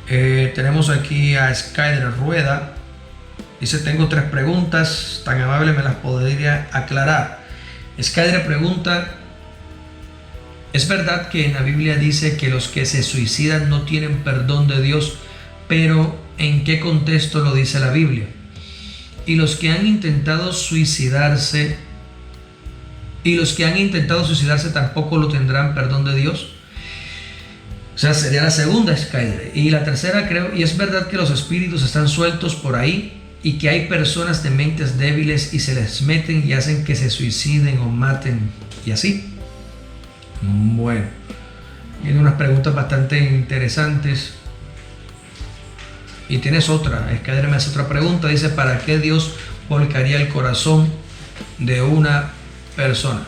Tenemos aquí a Skyler Rueda. Dice: tengo 3 preguntas, tan amable me las podría aclarar. Skyler pregunta: ¿es verdad que en la Biblia dice que los que se suicidan no tienen perdón de Dios? Pero ¿en qué contexto lo dice la Biblia? Y los que han intentado suicidarse tampoco lo tendrán perdón de Dios. O sea, sería la segunda, Skyler. Y la tercera, creo: y es verdad que los espíritus están sueltos por ahí y que hay personas de mentes débiles y se les meten y hacen que se suiciden o maten y así. Bueno, tiene unas preguntas bastante interesantes. Y tienes otra, Skyler me hace otra pregunta. Dice: ¿para qué Dios volcaría el corazón de una persona?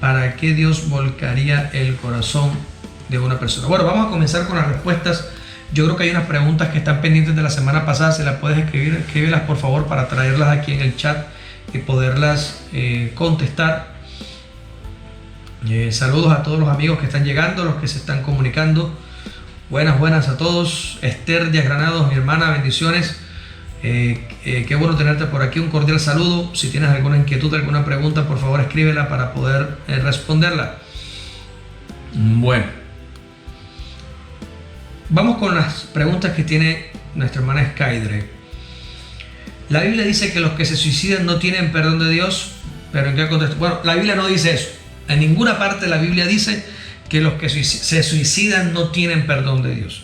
¿Para qué Dios volcaría el corazón de una persona? Bueno, vamos a comenzar con las respuestas. Yo creo que hay unas preguntas que están pendientes de la semana pasada. Si las puedes escribir, escríbelas por favor para traerlas aquí en el chat y poderlas contestar. Saludos a todos los amigos que están llegando, los que se están comunicando. Buenas a todos. Esther Díaz Granados, mi hermana, bendiciones. Qué bueno tenerte por aquí. Un cordial saludo. Si tienes alguna inquietud, alguna pregunta, por favor escríbela para poder responderla. Bueno, vamos con las preguntas que tiene nuestra hermana Skyler. La Biblia dice que los que se suicidan no tienen perdón de Dios, pero ¿en qué contexto? Bueno, la Biblia no dice eso. En ninguna parte de la Biblia dice que los que se suicidan no tienen perdón de Dios.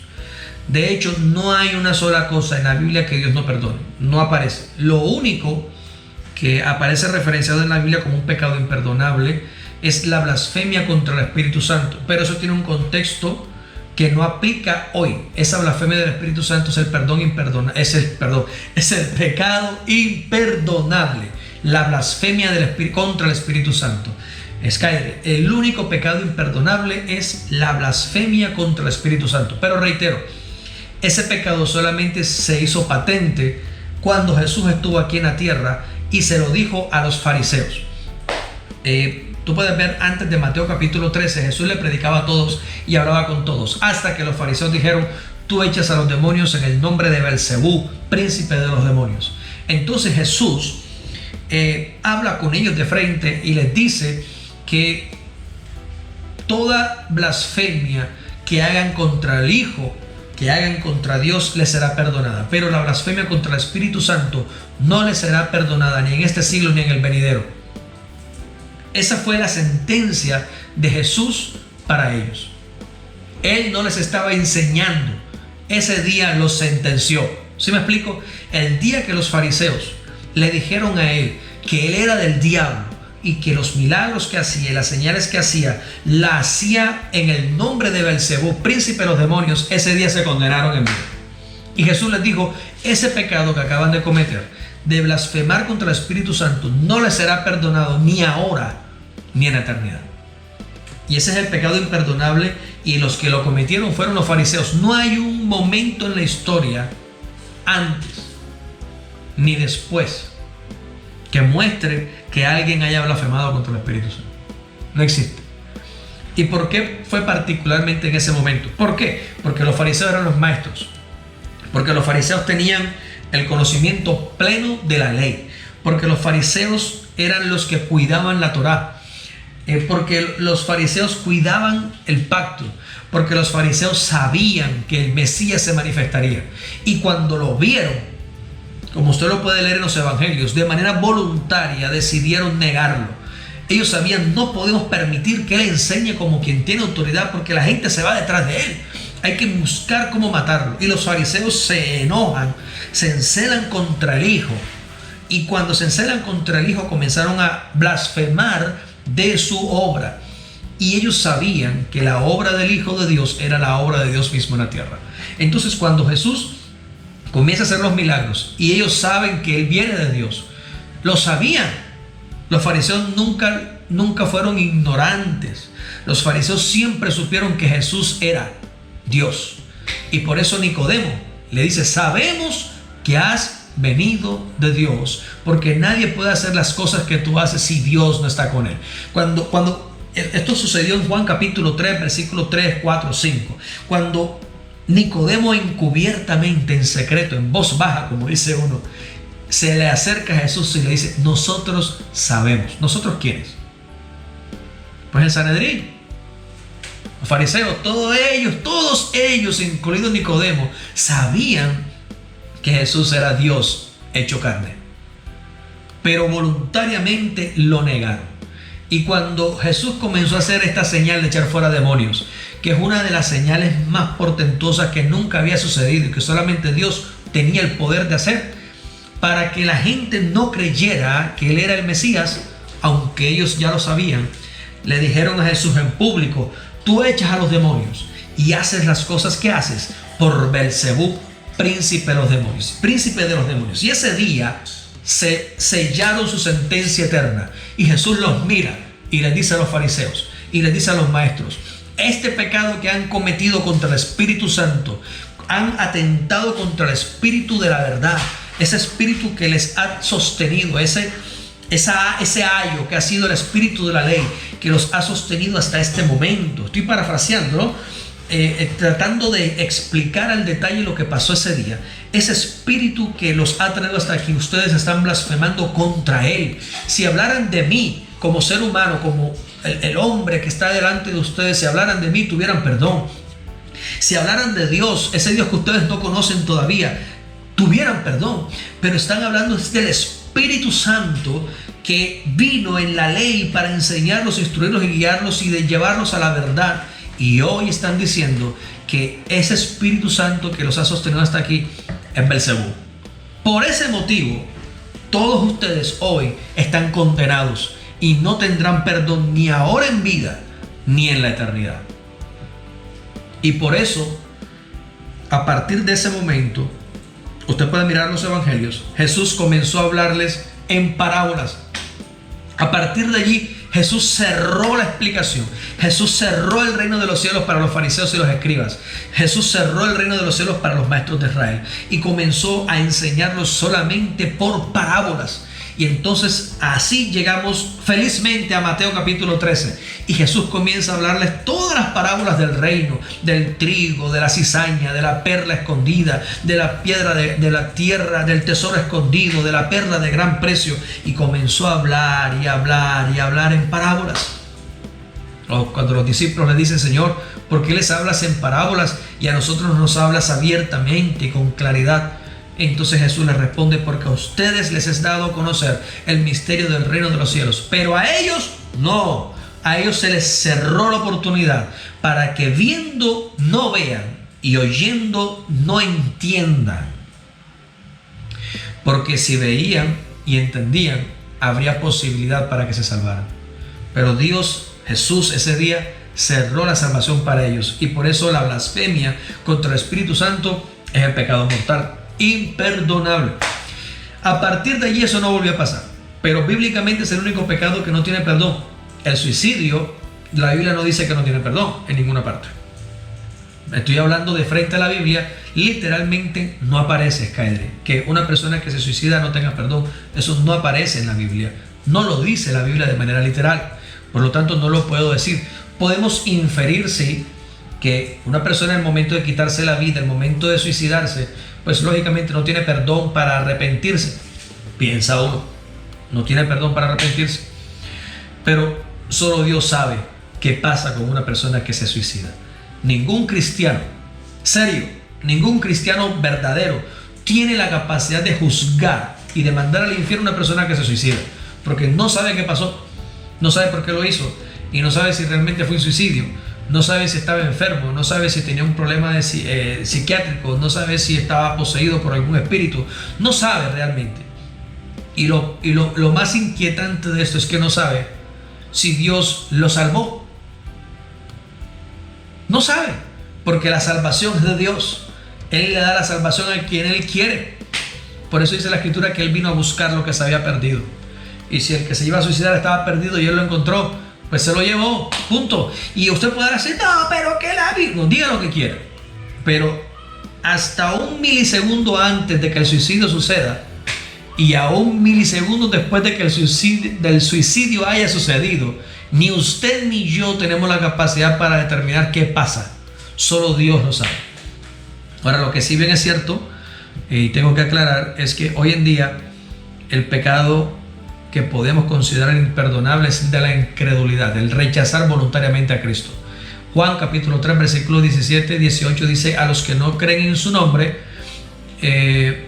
De hecho, no hay una sola cosa en la Biblia que Dios no perdone. No aparece. Lo único que aparece referenciado en la Biblia como un pecado imperdonable es la blasfemia contra el Espíritu Santo. Pero eso tiene un contexto que no aplica hoy. Esa blasfemia del Espíritu Santo es el pecado imperdonable. La blasfemia contra el Espíritu Santo. Skyler, el único pecado imperdonable es la blasfemia contra el Espíritu Santo. Pero reitero, ese pecado solamente se hizo patente cuando Jesús estuvo aquí en la tierra y se lo dijo a los fariseos. Tú puedes ver antes de Mateo capítulo 13, Jesús le predicaba a todos y hablaba con todos, hasta que los fariseos dijeron: tú echas a los demonios en el nombre de Belcebú, príncipe de los demonios. Entonces Jesús habla con ellos de frente y les dice que toda blasfemia que hagan contra el Hijo, que hagan contra Dios, les será perdonada, pero la blasfemia contra el Espíritu Santo no les será perdonada ni en este siglo ni en el venidero. Esa fue la sentencia de Jesús para ellos. Él no les estaba enseñando, ese día los sentenció. ¿Sí me explico? El día que los fariseos le dijeron a él que él era del diablo y que los milagros que hacía y las señales que hacía, la hacía en el nombre de Belcebú, príncipe de los demonios, ese día se condenaron en vida. Y Jesús les dijo: ese pecado que acaban de cometer, de blasfemar contra el Espíritu Santo, no les será perdonado ni ahora ni en la eternidad. Y ese es el pecado imperdonable, y los que lo cometieron fueron los fariseos. No hay un momento en la historia, antes ni después, que muestre que alguien haya blasfemado contra el Espíritu Santo. No existe. ¿Y por qué fue particularmente en ese momento? ¿Por qué? Porque los fariseos eran los maestros. Porque los fariseos tenían el conocimiento pleno de la ley. Porque los fariseos eran los que cuidaban la Torá. Porque los fariseos cuidaban el pacto. Porque los fariseos sabían que el Mesías se manifestaría. Y cuando lo vieron, como usted lo puede leer en los evangelios, de manera voluntaria decidieron negarlo. Ellos sabían: no podemos permitir que él enseñe como quien tiene autoridad, porque la gente se va detrás de él. Hay que buscar cómo matarlo. Y los fariseos se enojan, se encelan contra el Hijo. Y cuando se encelan contra el Hijo, comenzaron a blasfemar de su obra. Y ellos sabían que la obra del Hijo de Dios era la obra de Dios mismo en la tierra. Entonces, cuando Jesús comienza a hacer los milagros y ellos saben que él viene de Dios, lo sabían. Los fariseos nunca fueron ignorantes. Los fariseos siempre supieron que Jesús era Dios. Y por eso Nicodemo le dice: sabemos que has venido de Dios, porque nadie puede hacer las cosas que tú haces si Dios no está con él. Cuando esto sucedió en Juan capítulo 3, versículo 3, 4, 5, cuando Nicodemo encubiertamente, en secreto, en voz baja, como dice uno, se le acerca a Jesús y le dice: nosotros sabemos. ¿Nosotros quiénes? Pues el Sanedrín, los fariseos, todos ellos, incluido Nicodemo, sabían que Jesús era Dios hecho carne, pero voluntariamente lo negaron. Y cuando Jesús comenzó a hacer esta señal de echar fuera demonios, que es una de las señales más portentosas que nunca había sucedido y que solamente Dios tenía el poder de hacer, para que la gente no creyera que Él era el Mesías, aunque ellos ya lo sabían, le dijeron a Jesús en público: tú echas a los demonios y haces las cosas que haces por Belcebú, príncipe de los demonios. Y ese día se sellaron su sentencia eterna. Y Jesús los mira y les dice a los fariseos y les dice a los maestros: este pecado que han cometido contra el Espíritu Santo, han atentado contra el Espíritu de la verdad, ese Espíritu que les ha sostenido, ese ayo que ha sido el Espíritu de la ley, que los ha sostenido hasta este momento. Estoy parafraseando, ¿no? Tratando de explicar al detalle lo que pasó ese día. Ese espíritu que los ha traído hasta aquí, ustedes están blasfemando contra Él. Si hablaran de mí como ser humano, como el hombre que está delante de ustedes, si hablaran de mí, tuvieran perdón. Si hablaran de Dios, ese Dios que ustedes no conocen todavía, tuvieran perdón. Pero están hablando del Espíritu Santo, que vino en la ley para enseñarlos, instruirlos y guiarlos y de llevarlos a la verdad. Y hoy están diciendo que ese Espíritu Santo que los ha sostenido hasta aquí es Belcebú. Por ese motivo, todos ustedes hoy están condenados y no tendrán perdón ni ahora en vida ni en la eternidad. Y por eso, a partir de ese momento, usted puede mirar los evangelios, Jesús comenzó a hablarles en parábolas. A partir de allí, Jesús cerró la explicación. Jesús cerró el reino de los cielos para los fariseos y los escribas. Jesús cerró el reino de los cielos para los maestros de Israel y comenzó a enseñarlos solamente por parábolas. Y entonces así llegamos felizmente a Mateo capítulo 13. Y Jesús comienza a hablarles todas las parábolas del reino, del trigo, de la cizaña, de la perla escondida, de la piedra de la tierra, del tesoro escondido, de la perla de gran precio. Y comenzó a hablar y hablar y hablar en parábolas. Cuando los discípulos le dicen: Señor, ¿por qué les hablas en parábolas y a nosotros nos hablas abiertamente, con claridad? Entonces Jesús les responde: porque a ustedes les es dado a conocer el misterio del reino de los cielos, pero a ellos no. A ellos se les cerró la oportunidad para que viendo no vean y oyendo no entiendan. Porque si veían y entendían, habría posibilidad para que se salvaran. Pero Dios, Jesús, ese día cerró la salvación para ellos. Y por eso la blasfemia contra el Espíritu Santo es el pecado mortal, imperdonable. A partir de allí eso no volvió a pasar. Pero bíblicamente es el único pecado que no tiene perdón. El suicidio, la Biblia no dice que no tiene perdón en ninguna parte. Estoy hablando de frente a la Biblia. Literalmente no aparece, Skyler, que una persona que se suicida no tenga perdón. Eso no aparece en la Biblia. No lo dice la Biblia de manera literal. Por lo tanto, no lo puedo decir. Podemos inferir, sí, que una persona en el momento de quitarse la vida, en el momento de suicidarse, pues lógicamente no tiene perdón para arrepentirse. Piensa uno, no tiene perdón para arrepentirse. Pero solo Dios sabe qué pasa con una persona que se suicida. Ningún cristiano serio, ningún cristiano verdadero tiene la capacidad de juzgar y de mandar al infierno a una persona que se suicida, porque no sabe qué pasó, no sabe por qué lo hizo y no sabe si realmente fue un suicidio, no sabe si estaba enfermo, no sabe si tenía un problema psiquiátrico, no sabe si estaba poseído por algún espíritu, no sabe realmente. Y lo más inquietante de esto es que no sabe si Dios lo salvó. No sabe, porque la salvación es de Dios. Él le da la salvación a quien Él quiere. Por eso dice la Escritura que Él vino a buscar lo que se había perdido. Y si el que se iba a suicidar estaba perdido y Él lo encontró, pues se lo llevó, punto. Y usted podrá decir: no, pero que la Biblia, no, diga lo que quiera. Pero hasta un milisegundo antes de que el suicidio suceda, y a un milisegundo después de que el suicidio haya sucedido, ni usted ni yo tenemos la capacidad para determinar qué pasa. Solo Dios lo sabe. Ahora, lo que sí bien es cierto, y tengo que aclarar, es que hoy en día el pecado que podemos considerar imperdonable es el de la incredulidad, el rechazar voluntariamente a Cristo. Juan capítulo 3 versículos 17, 18 dice: a los que no creen en su nombre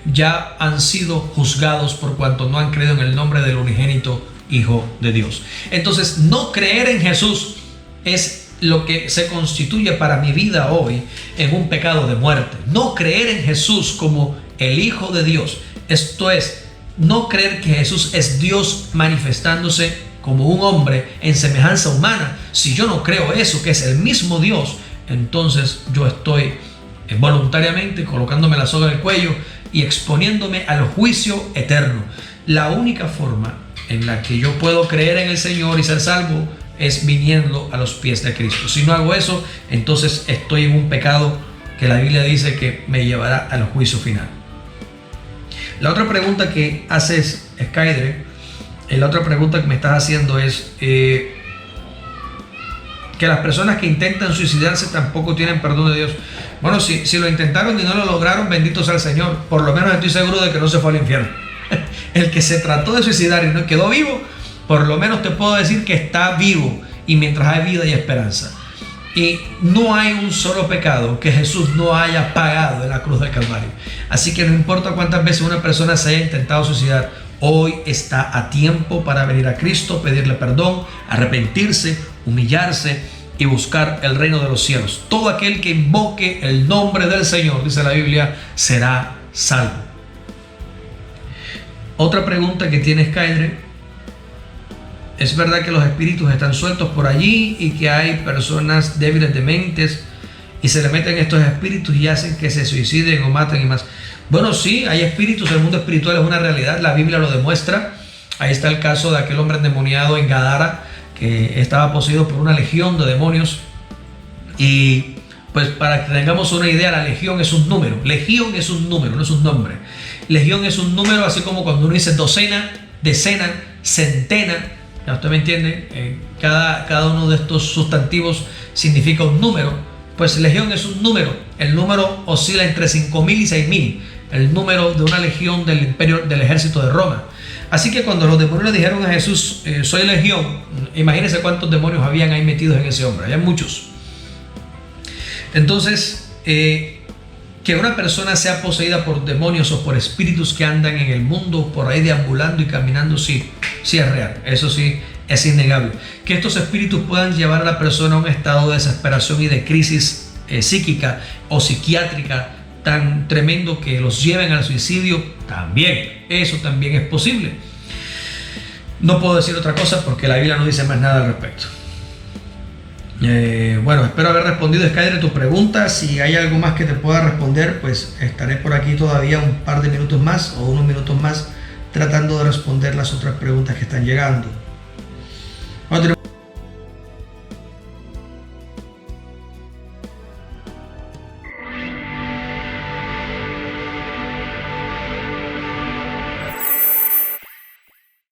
ya han sido juzgados por cuanto no han creído en el nombre del unigénito Hijo de Dios. Entonces, no creer en Jesús es lo que se constituye para mi vida hoy en un pecado de muerte. No creer en Jesús como el Hijo de Dios, esto es, no creer que Jesús es Dios manifestándose como un hombre en semejanza humana. Si yo no creo eso, que es el mismo Dios, entonces yo estoy voluntariamente colocándome la soga del cuello y exponiéndome al juicio eterno. La única forma en la que yo puedo creer en el Señor y ser salvo es viniendo a los pies de Cristo. Si no hago eso, entonces estoy en un pecado que la Biblia dice que me llevará al juicio final. La otra pregunta que haces, Skyler, la otra pregunta que me estás haciendo es que las personas que intentan suicidarse tampoco tienen perdón de Dios. Bueno, si lo intentaron y no lo lograron, bendito sea el Señor. Por lo menos estoy seguro de que no se fue al infierno. El que se trató de suicidar y no quedó vivo, por lo menos te puedo decir que está vivo, y mientras hay vida y esperanza. Y no hay un solo pecado que Jesús no haya pagado en la cruz del Calvario. Así que no importa cuántas veces una persona se haya intentado suicidar, hoy está a tiempo para venir a Cristo, pedirle perdón, arrepentirse, humillarse y buscar el reino de los cielos. Todo aquel que invoque el nombre del Señor, dice la Biblia, será salvo. Otra pregunta que tiene Skyler: ¿es verdad que los espíritus están sueltos por allí y que hay personas débiles de mentes y se le meten estos espíritus y hacen que se suiciden o maten y más? Bueno, sí, hay espíritus, el mundo espiritual es una realidad, la Biblia lo demuestra. Ahí está el caso de aquel hombre endemoniado en Gadara, que estaba poseído por una legión de demonios. Y pues para que tengamos una idea, la legión es un número. Legión es un número, no es un nombre. Legión es un número, así como cuando uno dice docena, decena, centena. Ya usted me entiende, cada uno de estos sustantivos significa un número. Pues legión es un número. El número oscila entre 5.000 y 6.000. El número de una legión del imperio, del ejército de Roma. Así que cuando los demonios le dijeron a Jesús, soy legión, imagínense cuántos demonios habían ahí metidos en ese hombre. Había muchos. Entonces, que una persona sea poseída por demonios o por espíritus que andan en el mundo por ahí deambulando y caminando, sí es real. Eso sí es innegable. Que estos espíritus puedan llevar a la persona a un estado de desesperación y de crisis psíquica o psiquiátrica tan tremendo que los lleven al suicidio, también, eso también es posible. No puedo decir otra cosa porque la Biblia no dice más nada al respecto. Bueno, espero haber respondido, Skyler, tu pregunta. Si hay algo más que te pueda responder, pues estaré por aquí todavía un par de minutos más o unos minutos más tratando de responder las otras preguntas que están llegando. Bueno,